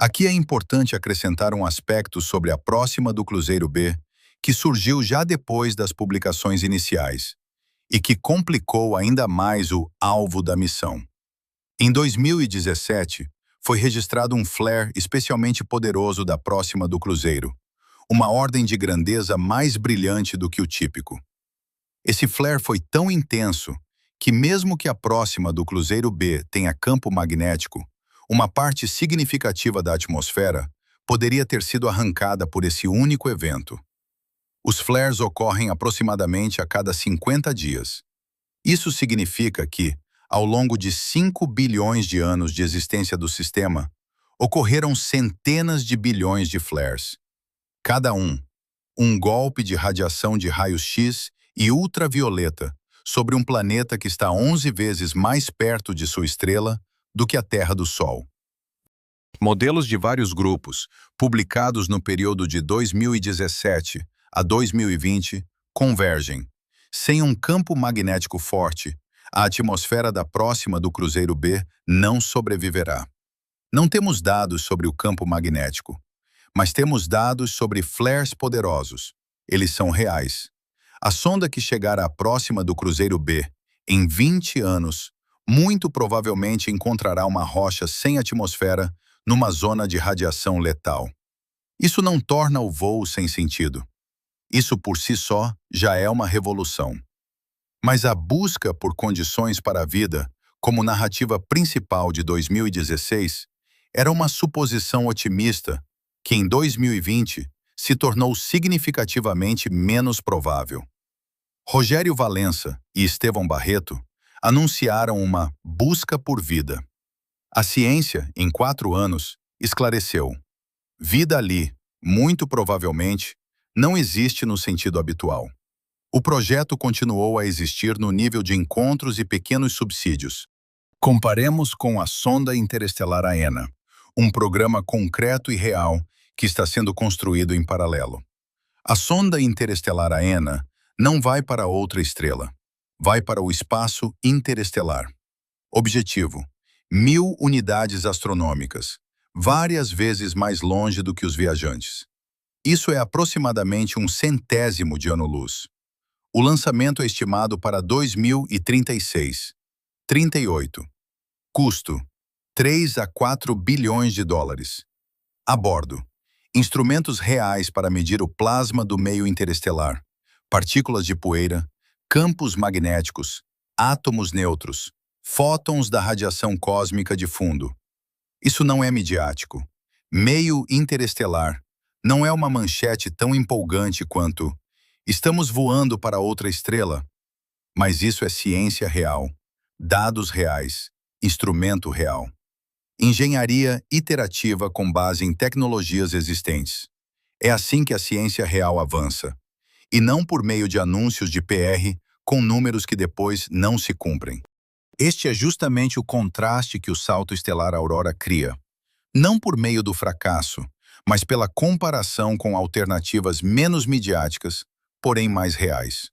Aqui é importante acrescentar um aspecto sobre a próxima do Cruzeiro B, que surgiu já depois das publicações iniciais, e que complicou ainda mais o alvo da missão. Em 2017, foi registrado um flare especialmente poderoso da próxima do Cruzeiro, uma ordem de grandeza mais brilhante do que o típico. Esse flare foi tão intenso que mesmo que a próxima do Cruzeiro B tenha campo magnético, uma parte significativa da atmosfera poderia ter sido arrancada por esse único evento. Os flares ocorrem aproximadamente a cada 50 dias. Isso significa que, ao longo de 5 bilhões de anos de existência do sistema, ocorreram centenas de bilhões de flares. Cada um golpe de radiação de raios X e ultravioleta sobre um planeta que está 11 vezes mais perto de sua estrela do que a Terra do Sol. Modelos de vários grupos, publicados no período de 2017 a 2020, convergem. Sem um campo magnético forte, a atmosfera da próxima do Cruzeiro B não sobreviverá. Não temos dados sobre o campo magnético, mas temos dados sobre flares poderosos. Eles são reais. A sonda que chegar à próxima do Cruzeiro B, em 20 anos, muito provavelmente encontrará uma rocha sem atmosfera numa zona de radiação letal. Isso não torna o voo sem sentido. Isso por si só já é uma revolução. Mas a busca por condições para a vida, como narrativa principal de 2016, era uma suposição otimista que em 2020 se tornou significativamente menos provável. Rogério Valença e Estevão Barreto anunciaram uma busca por vida. A ciência, em 4 anos, esclareceu. Vida ali, muito provavelmente, não existe no sentido habitual. O projeto continuou a existir no nível de encontros e pequenos subsídios. Comparemos com a sonda interestelar AENA, um programa concreto e real que está sendo construído em paralelo. A sonda interestelar AENA não vai para outra estrela. Vai para o espaço interestelar. Objetivo: 1000 unidades astronômicas, várias vezes mais longe do que os viajantes. Isso é aproximadamente um centésimo de ano-luz. O lançamento é estimado para 2036. 38. Custo: 3 a 4 bilhões de dólares. A bordo: instrumentos reais para medir o plasma do meio interestelar, partículas de poeira, campos magnéticos, átomos neutros, fótons da radiação cósmica de fundo. Isso não é midiático. Meio interestelar, Não é uma manchete tão empolgante quanto "Estamos voando para outra estrela", mas isso é ciência real, dados reais, instrumento real. Engenharia iterativa com base em tecnologias existentes. É assim que a ciência real avança, e não por meio de anúncios de PR com números que depois não se cumprem. Este é justamente o contraste que o salto estelar Aurora cria. Não por meio do fracasso, mas pela comparação com alternativas menos midiáticas, porém mais reais.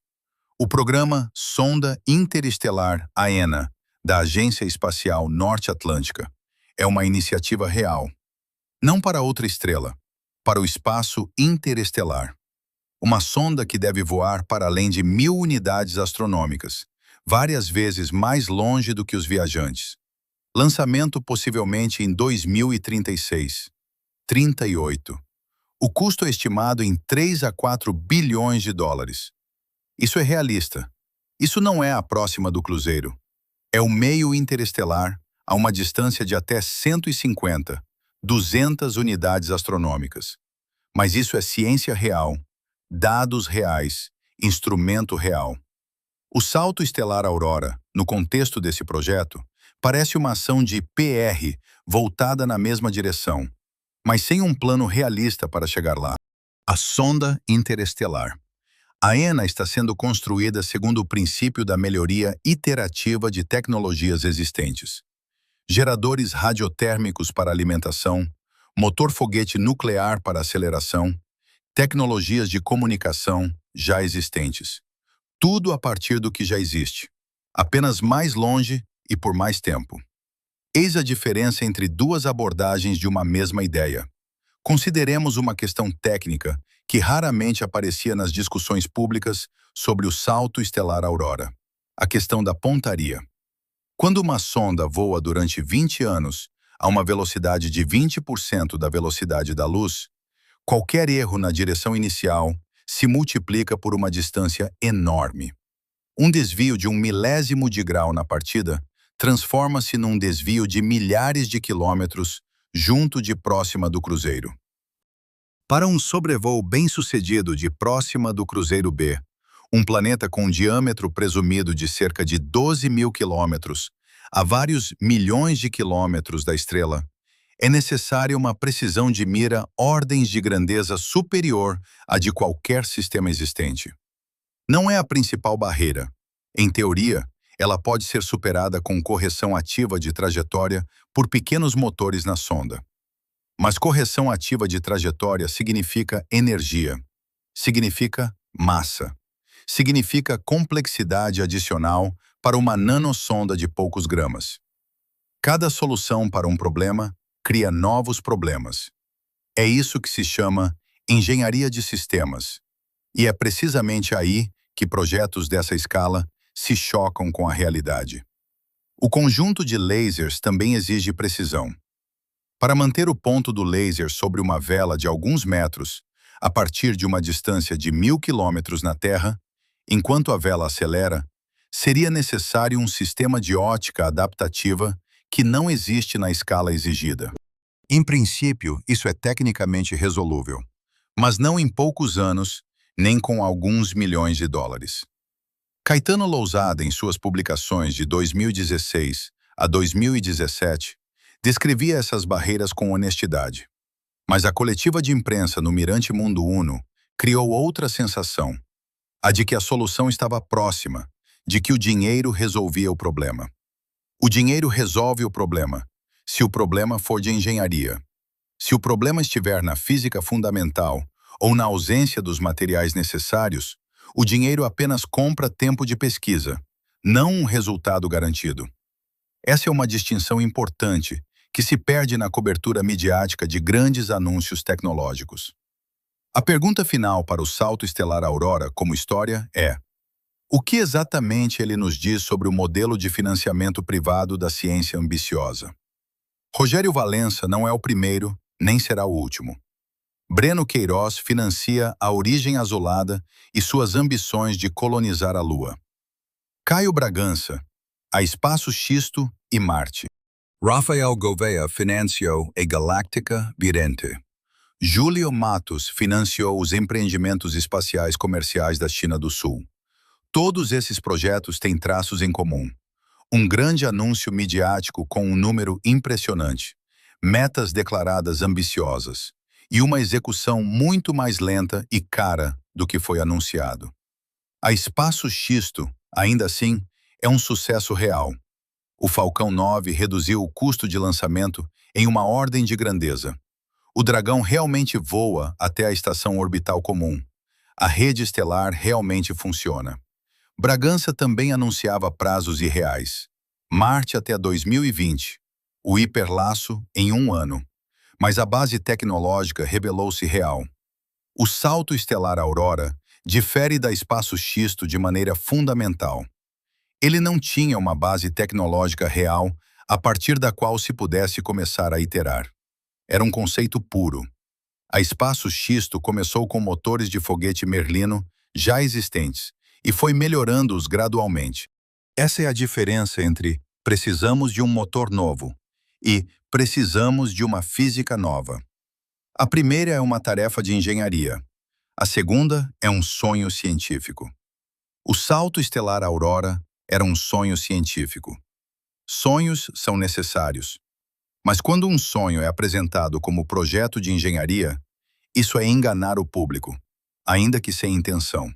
O programa Sonda Interestelar AENA, da Agência Espacial Norte-Atlântica, é uma iniciativa real. Não para outra estrela, para o espaço interestelar. Uma sonda que deve voar para além de 1.000 unidades astronômicas, várias vezes mais longe do que os viajantes. Lançamento possivelmente em 2036. 38. O custo é estimado em 3 a 4 bilhões de dólares. Isso é realista. Isso não é a próxima do Cruzeiro. É o meio interestelar a uma distância de até 150, 200 unidades astronômicas. Mas isso é ciência real, dados reais, instrumento real. O salto estelar Aurora, no contexto desse projeto, parece uma ação de PR voltada na mesma direção, mas sem um plano realista para chegar lá. A sonda interestelar. A ENA está sendo construída segundo o princípio da melhoria iterativa de tecnologias existentes. Geradores radiotérmicos para alimentação, motor foguete nuclear para aceleração, tecnologias de comunicação já existentes. Tudo a partir do que já existe, apenas mais longe e por mais tempo. Eis a diferença entre duas abordagens de uma mesma ideia. Consideremos uma questão técnica que raramente aparecia nas discussões públicas sobre o salto estelar Aurora: a questão da pontaria. Quando uma sonda voa durante 20 anos a uma velocidade de 20% da velocidade da luz, qualquer erro na direção inicial se multiplica por uma distância enorme. Um desvio de 1 milésimo de grau na partida transforma-se num desvio de milhares de quilômetros junto de próxima do Cruzeiro. Para um sobrevoo bem-sucedido de próxima do Cruzeiro B, um planeta com um diâmetro presumido de cerca de 12.000 quilômetros a vários milhões de quilômetros da estrela, é necessária uma precisão de mira ordens de grandeza superior à de qualquer sistema existente. Não é a principal barreira. Em teoria, ela pode ser superada com correção ativa de trajetória por pequenos motores na sonda. Mas correção ativa de trajetória significa energia, significa massa, significa complexidade adicional para uma nanosonda de poucos gramas. Cada solução para um problema cria novos problemas. É isso que se chama engenharia de sistemas. E é precisamente aí que projetos dessa escala se chocam com a realidade. O conjunto de lasers também exige precisão. Para manter o ponto do laser sobre uma vela de alguns metros, a partir de uma distância de 1.000 quilômetros na Terra, enquanto a vela acelera, seria necessário um sistema de ótica adaptativa que não existe na escala exigida. Em princípio, isso é tecnicamente resolúvel, mas não em poucos anos, nem com alguns milhões de dólares. Caetano Lousada, em suas publicações de 2016 a 2017, descrevia essas barreiras com honestidade. Mas a coletiva de imprensa no Mirante Mundo Uno criou outra sensação, a de que a solução estava próxima, de que o dinheiro resolvia o problema. O dinheiro resolve o problema, se o problema for de engenharia. Se o problema estiver na física fundamental ou na ausência dos materiais necessários, o dinheiro apenas compra tempo de pesquisa, não um resultado garantido. Essa é uma distinção importante que se perde na cobertura midiática de grandes anúncios tecnológicos. A pergunta final para o salto estelar Aurora como história é: o que exatamente ele nos diz sobre o modelo de financiamento privado da ciência ambiciosa? Rogério Valença não é o primeiro, nem será o último. Breno Queiroz financia a Origem Azulada e suas ambições de colonizar a Lua. Caio Bragança, a Espaço Xisto e Marte. Rafael Gouveia financiou a Galáctica Virente. Júlio Matos financiou os empreendimentos espaciais comerciais da China do Sul. Todos esses projetos têm traços em comum. Um grande anúncio midiático com um número impressionante, metas declaradas ambiciosas e uma execução muito mais lenta e cara do que foi anunciado. A Espaço Xisto, ainda assim, é um sucesso real. O Falcão 9 reduziu o custo de lançamento em uma ordem de grandeza. O Dragão realmente voa até a estação orbital comum. A rede estelar realmente funciona. Bragança também anunciava prazos irreais. Marte até 2020. O hiperlaço em 1 ano. Mas a base tecnológica revelou-se real. O salto estelar Aurora difere da Espaço Xisto de maneira fundamental. Ele não tinha uma base tecnológica real a partir da qual se pudesse começar a iterar. Era um conceito puro. A Espaço Xisto começou com motores de foguete Merlino já existentes e foi melhorando-os gradualmente. Essa é a diferença entre precisamos de um motor novo e precisamos de uma física nova. A primeira é uma tarefa de engenharia. A segunda é um sonho científico. O salto estelar Aurora era um sonho científico. Sonhos são necessários. Mas quando um sonho é apresentado como projeto de engenharia, isso é enganar o público, ainda que sem intenção.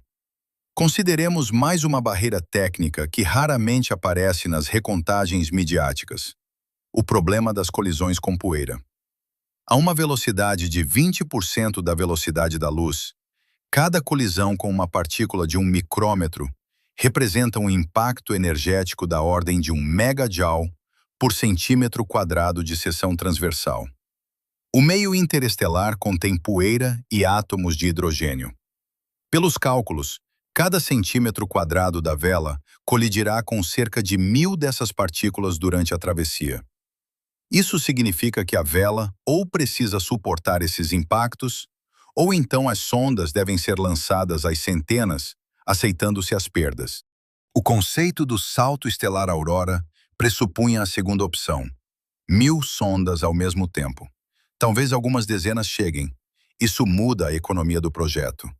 Consideremos mais uma barreira técnica que raramente aparece nas recontagens midiáticas: o problema das colisões com poeira. A uma velocidade de 20% da velocidade da luz, cada colisão com uma partícula de 1 micrômetro representa um impacto energético da ordem de 1 megajoule por centímetro quadrado de seção transversal. O meio interestelar contém poeira e átomos de hidrogênio. Pelos cálculos, cada centímetro quadrado da vela colidirá com cerca de 1000 dessas partículas durante a travessia. Isso significa que a vela ou precisa suportar esses impactos, ou então as sondas devem ser lançadas às centenas, aceitando-se as perdas. O conceito do salto estelar Aurora pressupunha a segunda opção: 1000 sondas ao mesmo tempo. Talvez algumas dezenas cheguem. Isso muda a economia do projeto.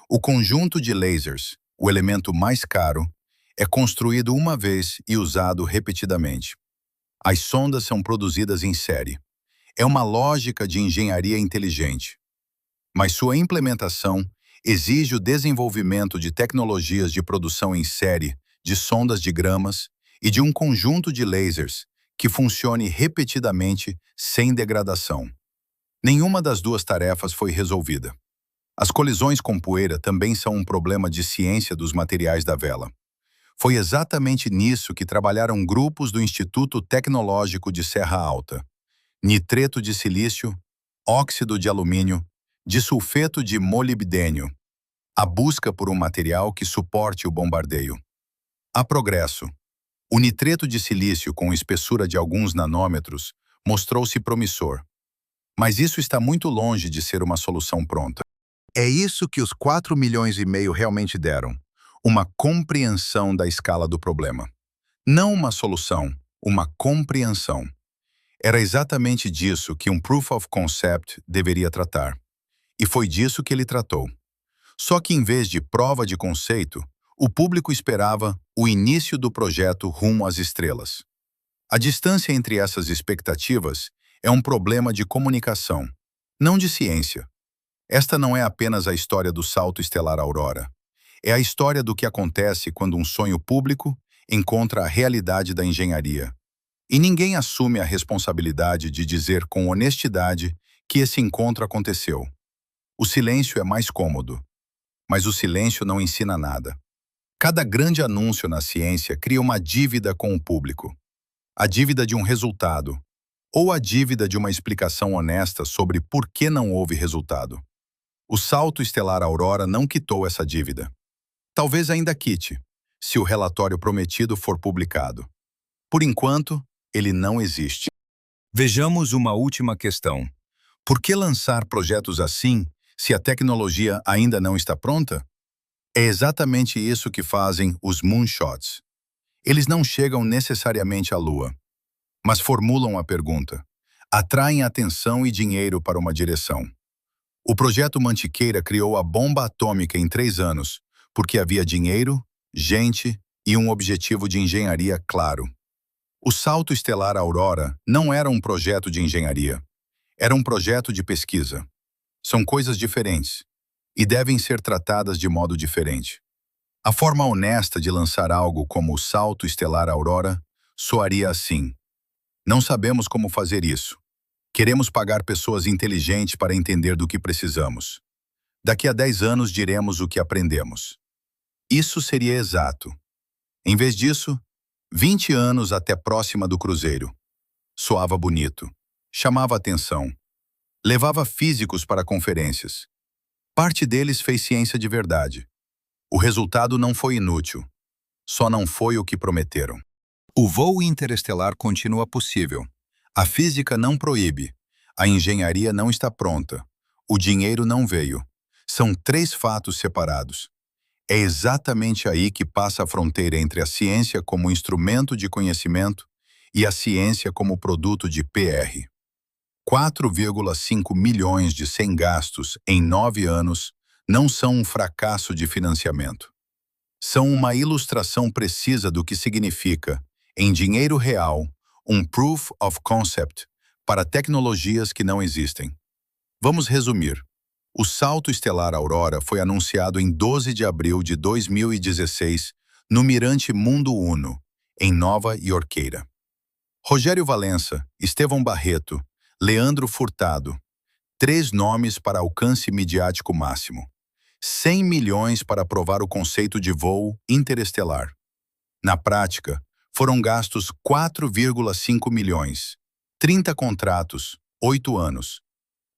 O conjunto de lasers, o elemento mais caro, é construído uma vez e usado repetidamente. As sondas são produzidas em série. É uma lógica de engenharia inteligente. Mas sua implementação exige o desenvolvimento de tecnologias de produção em série, de sondas de gramas e de um conjunto de lasers que funcione repetidamente sem degradação. Nenhuma das duas tarefas foi resolvida. As colisões com poeira também são um problema de ciência dos materiais da vela. Foi exatamente nisso que trabalharam grupos do Instituto Tecnológico de Serra Alta. Nitreto de silício, óxido de alumínio, disulfeto de molibdênio. A busca por um material que suporte o bombardeio. Há progresso. O nitreto de silício com espessura de alguns nanômetros mostrou-se promissor. Mas isso está muito longe de ser uma solução pronta. É isso que os 4,5 milhões realmente deram. Uma compreensão da escala do problema. Não uma solução, uma compreensão. Era exatamente disso que um Proof of Concept deveria tratar. E foi disso que ele tratou. Só que em vez de prova de conceito, o público esperava o início do projeto rumo às estrelas. A distância entre essas expectativas é um problema de comunicação, não de ciência. Esta não é apenas a história do salto estelar Aurora. É a história do que acontece quando um sonho público encontra a realidade da engenharia. E ninguém assume a responsabilidade de dizer com honestidade que esse encontro aconteceu. O silêncio é mais cômodo, mas o silêncio não ensina nada. Cada grande anúncio na ciência cria uma dívida com o público. A dívida de um resultado, ou a dívida de uma explicação honesta sobre por que não houve resultado. O salto estelar Aurora não quitou essa dívida. Talvez ainda quite, se o relatório prometido for publicado. Por enquanto, ele não existe. Vejamos uma última questão. Por que lançar projetos assim, se a tecnologia ainda não está pronta? É exatamente isso que fazem os moonshots. Eles não chegam necessariamente à Lua, mas formulam a pergunta. Atraem atenção e dinheiro para uma direção. O projeto Mantiqueira criou a bomba atômica em 3 anos, porque havia dinheiro, gente e um objetivo de engenharia claro. O salto estelar Aurora não era um projeto de engenharia, era um projeto de pesquisa. São coisas diferentes e devem ser tratadas de modo diferente. A forma honesta de lançar algo como o salto estelar Aurora soaria assim: não sabemos como fazer isso. Queremos pagar pessoas inteligentes para entender do que precisamos. Daqui a 10 anos diremos o que aprendemos. Isso seria exato. Em vez disso, 20 anos até próxima do cruzeiro. Soava bonito. Chamava atenção. Levava físicos para conferências. Parte deles fez ciência de verdade. O resultado não foi inútil. Só não foi o que prometeram. O voo interestelar continua possível. A física não proíbe. A engenharia não está pronta. O dinheiro não veio. São 3 fatos separados. É exatamente aí que passa a fronteira entre a ciência como instrumento de conhecimento e a ciência como produto de PR. 4,5 milhões de sem gastos em 9 anos não são um fracasso de financiamento. São uma ilustração precisa do que significa, em dinheiro real, um proof of concept para tecnologias que não existem. Vamos resumir. O salto estelar Aurora foi anunciado em 12 de abril de 2016 no Mirante Mundo Uno, em Nova Iorqueira. Rogério Valença, Estevão Barreto, Leandro Furtado. 3 nomes para alcance midiático máximo. 100 milhões para provar o conceito de voo interestelar. Na prática, foram gastos 4,5 milhões. 30 contratos, 8 anos.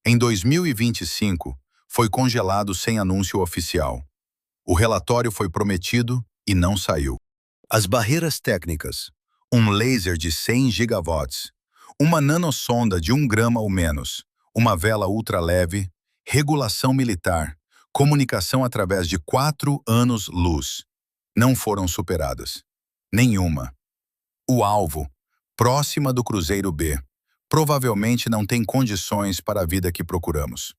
Em 2025, foi congelado sem anúncio oficial. O relatório foi prometido e não saiu. As barreiras técnicas: um laser de 100 gigawatts, uma nanosonda de 1 grama ou menos, uma vela ultraleve, regulação militar, comunicação através de 4 anos-luz. Não foram superadas. Nenhuma. O alvo, próxima do Cruzeiro B, provavelmente não tem condições para a vida que procuramos.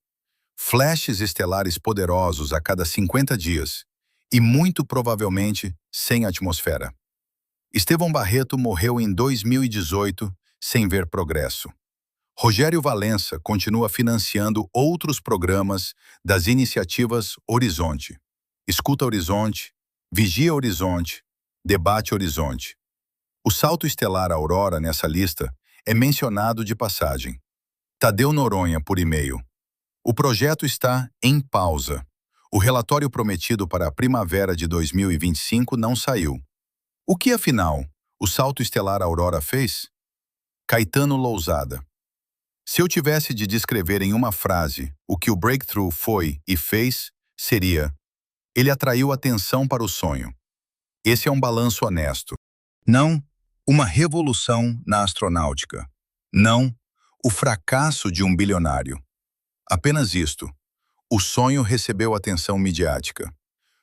Flashes estelares poderosos a cada 50 dias e muito provavelmente sem atmosfera. Estevão Barreto morreu em 2018 sem ver progresso. Rogério Valença continua financiando outros programas das iniciativas Horizonte. Escuta Horizonte, Vigia Horizonte, Debate Horizonte. O salto estelar Aurora nessa lista é mencionado de passagem. Tadeu Noronha, por e-mail. O projeto está em pausa. O relatório prometido para a primavera de 2025 não saiu. O que, afinal, o salto estelar Aurora fez? Caetano Lousada. Se eu tivesse de descrever em uma frase o que o Breakthrough foi e fez, seria: ele atraiu atenção para o sonho. Esse é um balanço honesto. Não uma revolução na astronáutica. Não o fracasso de um bilionário. Apenas isto. O sonho recebeu atenção midiática.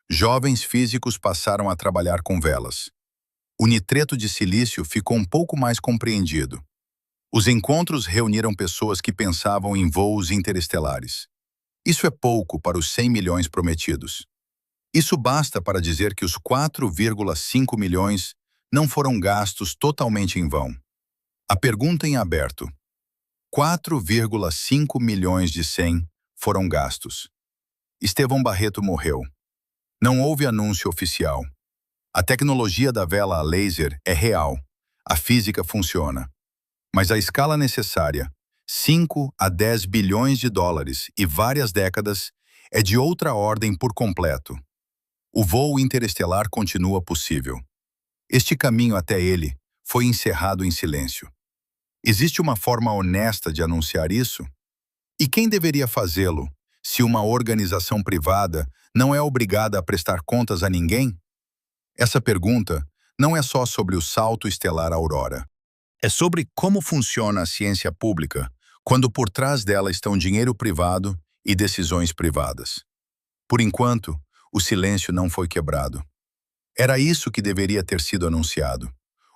Jovens físicos passaram a trabalhar com velas. O nitreto de silício ficou um pouco mais compreendido. Os encontros reuniram pessoas que pensavam em voos interestelares. Isso é pouco para os 100 milhões prometidos. Isso basta para dizer que os 4,5 milhões não foram gastos totalmente em vão. A pergunta em aberto: 4,5 milhões de 100 foram gastos. Estevão Barreto morreu. Não houve anúncio oficial. A tecnologia da vela a laser é real. A física funciona. Mas a escala necessária, 5 a 10 bilhões de dólares e várias décadas, é de outra ordem por completo. O voo interestelar continua possível. Este caminho até ele foi encerrado em silêncio. Existe uma forma honesta de anunciar isso? E quem deveria fazê-lo, se uma organização privada não é obrigada a prestar contas a ninguém? Essa pergunta não é só sobre o salto estelar Aurora. É sobre como funciona a ciência pública quando por trás dela estão dinheiro privado e decisões privadas. Por enquanto, o silêncio não foi quebrado. Era isso que deveria ter sido anunciado.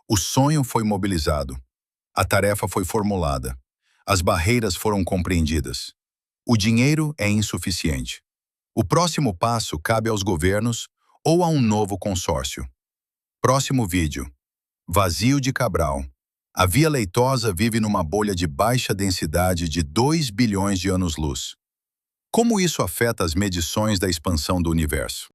O sonho foi mobilizado. A tarefa foi formulada. As barreiras foram compreendidas. O dinheiro é insuficiente. O próximo passo cabe aos governos ou a um novo consórcio. Próximo vídeo. Vazio de Cabral. A Via Leitosa vive numa bolha de baixa densidade de 2 bilhões de anos-luz. Como isso afeta as medições da expansão do universo?